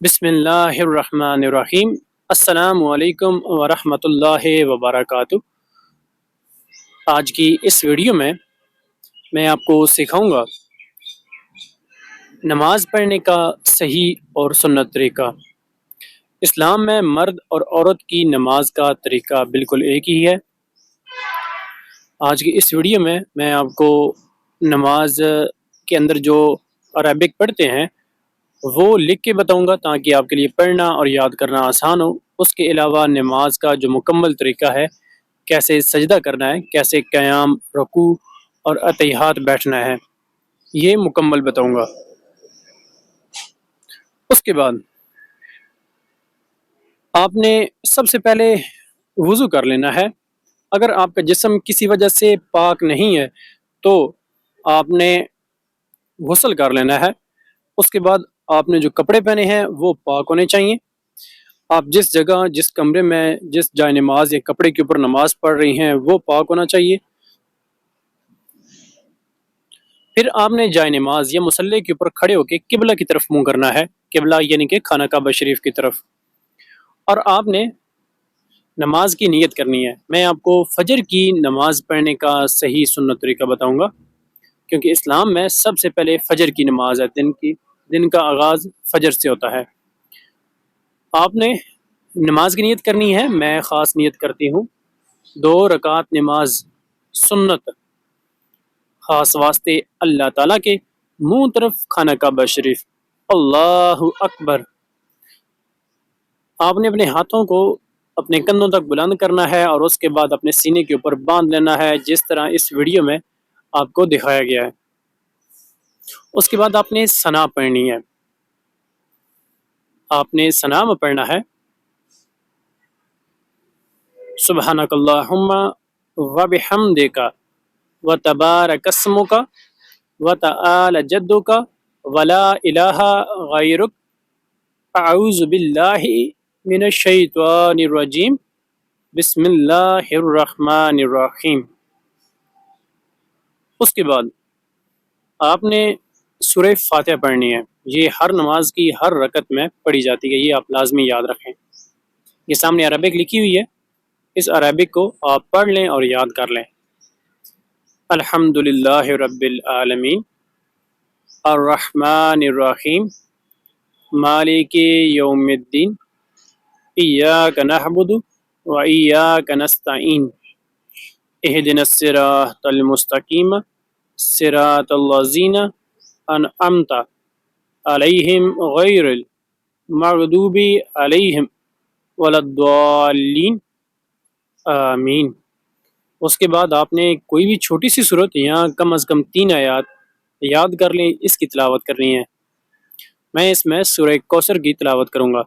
بسم اللہ الرحمن الرحیم۔ السلام علیکم ورحمۃ اللہ وبرکاتہ۔ آج کی اس ویڈیو میں آپ کو سکھاؤں گا نماز پڑھنے کا صحیح اور سنت طریقہ۔ اسلام میں مرد اور عورت کی نماز کا طریقہ بالکل ایک ہی ہے۔ آج کی اس ویڈیو میں آپ کو نماز کے اندر جو عربک پڑھتے ہیں وہ لکھ کے بتاؤں گا تاکہ آپ کے لیے پڑھنا اور یاد کرنا آسان ہو۔ اس کے علاوہ نماز کا جو مکمل طریقہ ہے، کیسے سجدہ کرنا ہے، کیسے قیام، رکوع اور اتحیات بیٹھنا ہے، یہ مکمل بتاؤں گا۔ اس کے بعد آپ نے سب سے پہلے وضو کر لینا ہے۔ اگر آپ کا جسم کسی وجہ سے پاک نہیں ہے تو آپ نے غسل کر لینا ہے۔ اس کے بعد آپ نے جو کپڑے پہنے ہیں وہ پاک ہونے چاہیے۔ آپ جس جگہ، جس کمرے میں، جس جائے نماز یا کپڑے کے اوپر نماز پڑھ رہی ہیں وہ پاک ہونا چاہیے۔ پھر آپ نے جائے نماز یا مصلی کے اوپر کھڑے ہو کے قبلہ کی طرف منہ کرنا ہے، قبلہ یعنی کہ خانہ کعبہ شریف کی طرف، اور آپ نے نماز کی نیت کرنی ہے۔ میں آپ کو فجر کی نماز پڑھنے کا صحیح سنت طریقہ بتاؤں گا، کیونکہ اسلام میں سب سے پہلے فجر کی نماز ہے، دن کا آغاز فجر سے ہوتا ہے۔ آپ نے نماز کی نیت کرنی ہے۔ میں خاص نیت کرتی ہوں 2 رکعت نماز سنت، خاص واسطے اللہ تعالیٰ کے منہ طرف خانہ کعبہ شریف۔ اللہ اکبر۔ آپ نے اپنے ہاتھوں کو اپنے کندھوں تک بلند کرنا ہے اور اس کے بعد اپنے سینے کے اوپر باندھ لینا ہے، جس طرح اس ویڈیو میں آپ کو دکھایا گیا ہے۔ اس کے بعد آپ نے ثنا پڑھنی ہے۔ آپ نے ثنا میں پڑھنا ہے سبحانک اللہم وبحمدک وتبارک اسمک وتعالی جدک ولا الہ غیرک اعوذ باللہ من الشیطان الرجیم بسم اللہ الرحمن الرحیم۔ اس کے بعد آپ نے سورہ فاتحہ پڑھنی ہے۔ یہ ہر نماز کی ہر رکعت میں پڑھی جاتی ہے، یہ آپ لازمی یاد رکھیں۔ یہ سامنے عربک لکھی ہوئی ہے، اس عربک کو آپ پڑھ لیں اور یاد کر لیں۔ الحمدللہ رب العالمین الرحمن الرحیم مالک یوم الدین ایاک نعبد و ایاک نستعین اہدنا الصراط المستقیم صراط الذین انعمت علیہم غیر المغضوب علیہم ولا الضالین آمین۔ اس کے بعد آپ نے کوئی بھی چھوٹی سی سورت یا کم از کم 3 آیات یاد کر لیں، اس کی تلاوت کرنی ہے۔ میں اس میں سورہ کوثر کی تلاوت کروں گا۔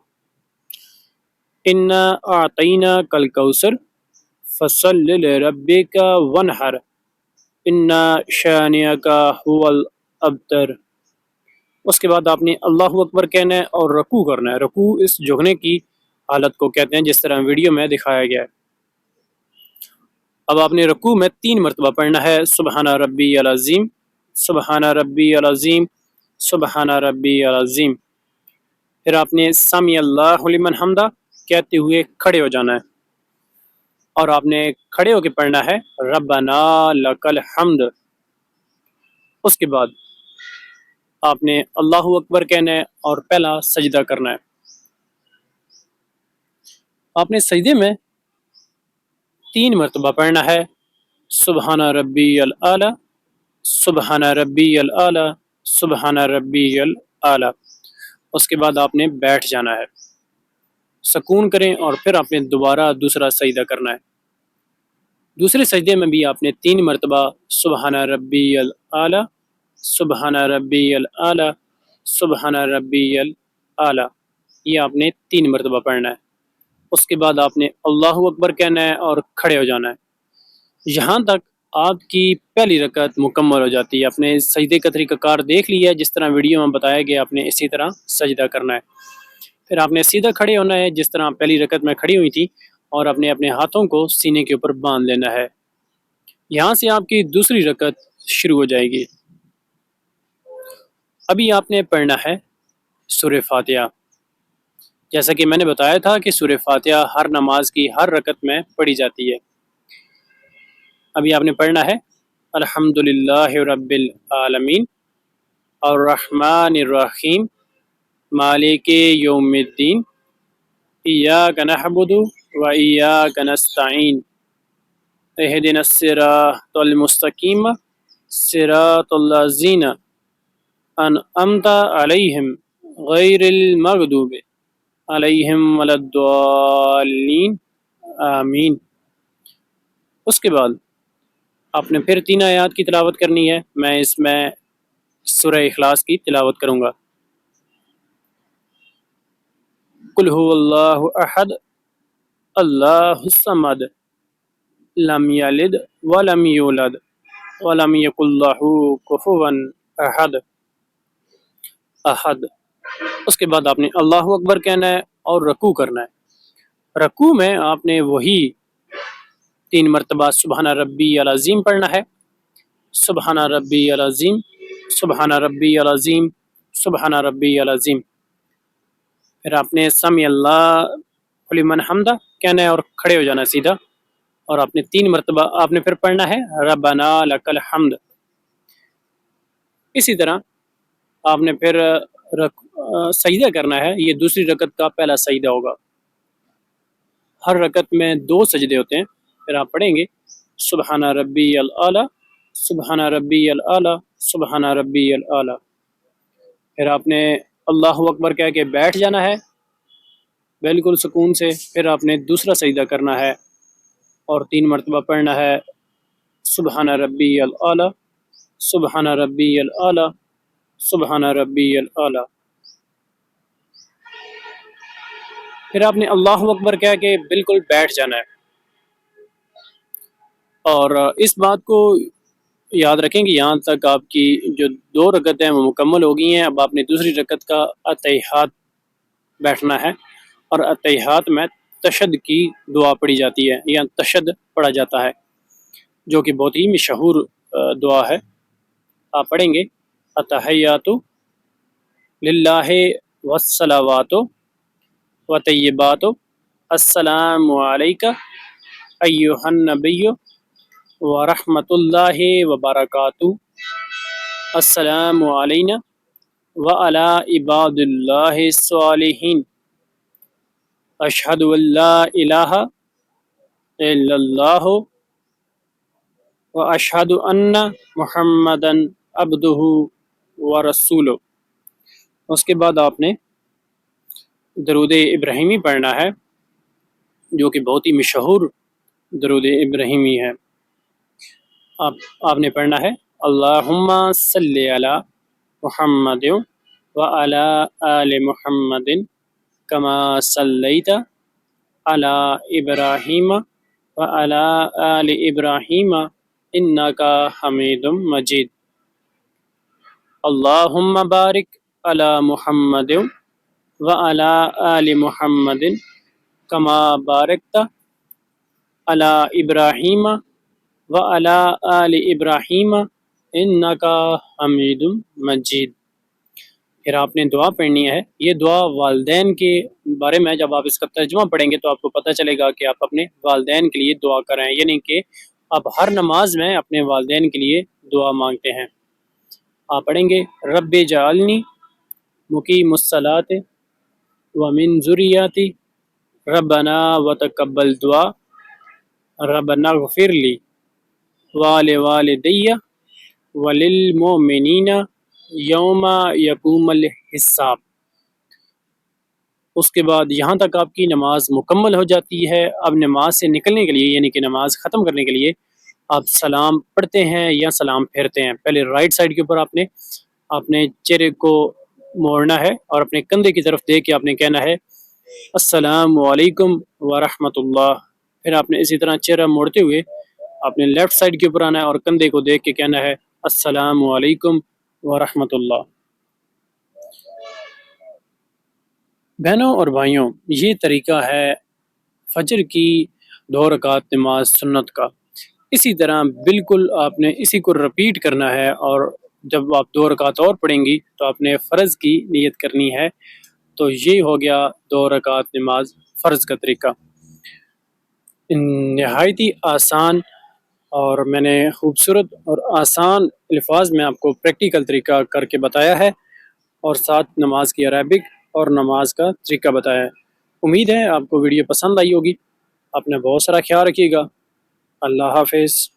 انا اعطیناک الکوثر فصل لربک وانحر ان شانئک هو الابتر۔ اس کے بعد آپ نے اللہ اکبر کہنا ہے اور رکوع کرنا ہے۔ رکوع اس جھکنے کی حالت کو کہتے ہیں، جس طرح ویڈیو میں دکھایا گیا ہے۔ اب آپ نے رکوع میں 3 مرتبہ پڑھنا ہے سبحان ربی العظیم، سبحان ربی العظیم، سبحان ربی العظیم۔ پھر آپ نے سمی اللہ لمن حمدہ کہتے ہوئے کھڑے ہو جانا ہے، اور آپ نے کھڑے ہو کے پڑھنا ہے ربنا لک الحمد۔ اس کے بعد آپ نے اللہ اکبر کہنا ہے اور پہلا سجدہ کرنا ہے۔ آپ نے سجدے میں 3 مرتبہ پڑھنا ہے سبحان ربی العلی، سبحان ربی العلی، سبحان ربی العلی۔ اس کے بعد آپ نے بیٹھ جانا ہے، سکون کریں، اور پھر آپ نے دوبارہ دوسرا سجدہ کرنا ہے۔ دوسرے سجدے میں بھی آپ نے 3 مرتبہ سبحان ربی العلی، سبحان ربی العلی، سبحان ربی العلی، یہ آپ نے 3 مرتبہ پڑھنا ہے۔ اس کے بعد آپ نے اللہ اکبر کہنا ہے اور کھڑے ہو جانا ہے۔ یہاں تک آپ کی پہلی رکعت مکمل ہو جاتی ہے۔ آپ نے سجدے کا طریقہ کار دیکھ لیا ہے، جس طرح ویڈیو میں بتایا گیا، آپ نے اسی طرح سجدہ کرنا ہے۔ پھر آپ نے سیدھا کھڑے ہونا ہے، جس طرح پہلی رکعت میں کھڑی ہوئی تھی، اور آپ نے اپنے ہاتھوں کو سینے کے اوپر باندھ لینا ہے۔ یہاں سے آپ کی دوسری رکعت شروع ہو جائے گی۔ ابھی آپ نے پڑھنا ہے سورہ فاتحہ۔ جیسا کہ میں نے بتایا تھا کہ سورہ فاتحہ ہر نماز کی ہر رکعت میں پڑھی جاتی ہے۔ ابھی آپ نے پڑھنا ہے الحمدللہ رب العالمین الرحمن الرحیم مالک یوم الدین ایاک نعبد و ایاک نستعین اہدنا الصراط المستقیم صراط الذین انعمت علیہم غیر المغضوب علیہم ولا الضالین آمین۔ اس کے بعد آپ نے پھر 3 آیات کی تلاوت کرنی ہے۔ میں اس میں سورہ اخلاص کی تلاوت کروں گا۔ قل هو اللہ احد اللہ الصمد لم یلد ولم یولد ولم یکن له کفوا احد احد۔ اس کے بعد آپ نے اللہ اکبر کہنا ہے اور رکوع کرنا ہے۔ رکوع میں آپ نے وہی 3 مرتبہ سبحان ربی العظیم پڑھنا ہے، سبحان ربی العظیم، سبحان ربی العظیم، سبحان ربی العظیم۔ پھر آپ نے سمی اللہ لمن حمدہ کہنا ہے اور کھڑے ہو جانا سیدھا، اور آپ نے 3 مرتبہ آپ نے پھر پڑھنا ہے ربنا لک الحمد۔ اسی طرح آپ نے پھر سجدہ کرنا ہے، یہ دوسری رکعت کا پہلا سجدہ ہوگا۔ ہر رکعت میں 2 سجدے ہوتے ہیں۔ پھر آپ پڑھیں گے سبحان ربی العلی، سبحان ربی العلی، سبحان ربی العلی۔ پھر آپ نے اللہ اکبر کہہ کے بیٹھ جانا ہے بالکل سکون سے۔ پھر آپ نے دوسرا سجدہ کرنا ہے اور 3 مرتبہ پڑھنا ہے سبحان ربی العلی، سبحان ربی العلی، سبحان ربی العلی۔ پھر آپ نے اللہ اکبر کہہ کے بالکل بیٹھ جانا ہے، اور اس بات کو یاد رکھیں کہ یہاں تک آپ کی جو 2 رکعتیں وہ مکمل ہو گئی ہیں۔ اب آپ نے دوسری رکعت کا اتحیات بیٹھنا ہے، اور اتحیات میں تشہد کی دعا پڑھی جاتی ہے یا تشہد پڑھا جاتا ہے، جو کہ بہت ہی مشہور دعا ہے۔ آپ پڑھیں گے التحیات للہ والصلوات وطیبات السلام علیکہ ایہا النبی ورحمۃ اللہ وبرکاتہ السلام علینا وعلی عباد اللہ الصالحین اشہد ان لا الہ الا اللہ واشہد ان محمدا عبدہ ورسولہ۔ اس کے بعد آپ نے درود ابراہیمی پڑھنا ہے، جو کہ بہت ہی مشہور درود ابراہیمی ہے۔ آپ نے پڑھنا ہے اللہم صلی علی محمد وعلی آل محمد کما صلیت علی ابراہیم وعلی آل ابراہیم انک حمید مجید۔ اللہم بارک علی محمد وعلی آل محمد کما بارکت علی ابراہیم وعلی آل ابراہیم انک حمید مجید۔ پھر آپ نے دعا پڑھنی ہے۔ یہ دعا والدین کے بارے میں جب آپ اس کا ترجمہ پڑھیں گے تو آپ کو پتہ چلے گا کہ آپ اپنے والدین کے لیے دعا کریں، یعنی کہ آپ ہر نماز میں اپنے والدین کے لیے دعا مانگتے ہیں۔ آپ پڑھیں گے رب جعلنی مقیم الصلاۃ ومن ذریتی ربنا وتقبل دعا ربنا اغفر لی ولوالدی وللمؤمنین یوم یقوم الحساب۔ اس کے بعد یہاں تک آپ کی نماز مکمل ہو جاتی ہے۔ اب نماز سے نکلنے کے لیے، یعنی کہ نماز ختم کرنے کے لیے، آپ سلام پڑھتے ہیں یا سلام پھیرتے ہیں۔ پہلے رائٹ سائڈ کے اوپر آپ نے چہرے کو موڑنا ہے اور اپنے کندھے کی طرف دیکھ کے آپ نے کہنا ہے السلام علیکم ورحمۃ اللہ۔ پھر آپ نے اسی طرح چہرہ موڑتے ہوئے آپ نے لیفٹ سائڈ کے اوپر آنا ہے اور کندھے کو دیکھ کے کہنا ہے السلام علیکم ورحمۃ اللہ۔ بہنوں اور بھائیوں، یہ طریقہ ہے فجر کی 2 رکعت نماز سنت کا۔ اسی طرح بالکل آپ نے اسی کو رپیٹ کرنا ہے، اور جب آپ 2 رکعت اور پڑھیں گی تو آپ نے فرض کی نیت کرنی ہے، تو یہ ہو گیا 2 رکعت نماز فرض کا طریقہ۔ نہایت ہی آسان اور میں نے خوبصورت اور آسان الفاظ میں آپ کو پریکٹیکل طریقہ کر کے بتایا ہے، اور ساتھ نماز کی عربک اور نماز کا طریقہ بتایا ہے۔ امید ہے آپ کو ویڈیو پسند آئی ہوگی۔ اپنا بہت سارا خیال رکھیے گا۔ اللہ حافظ۔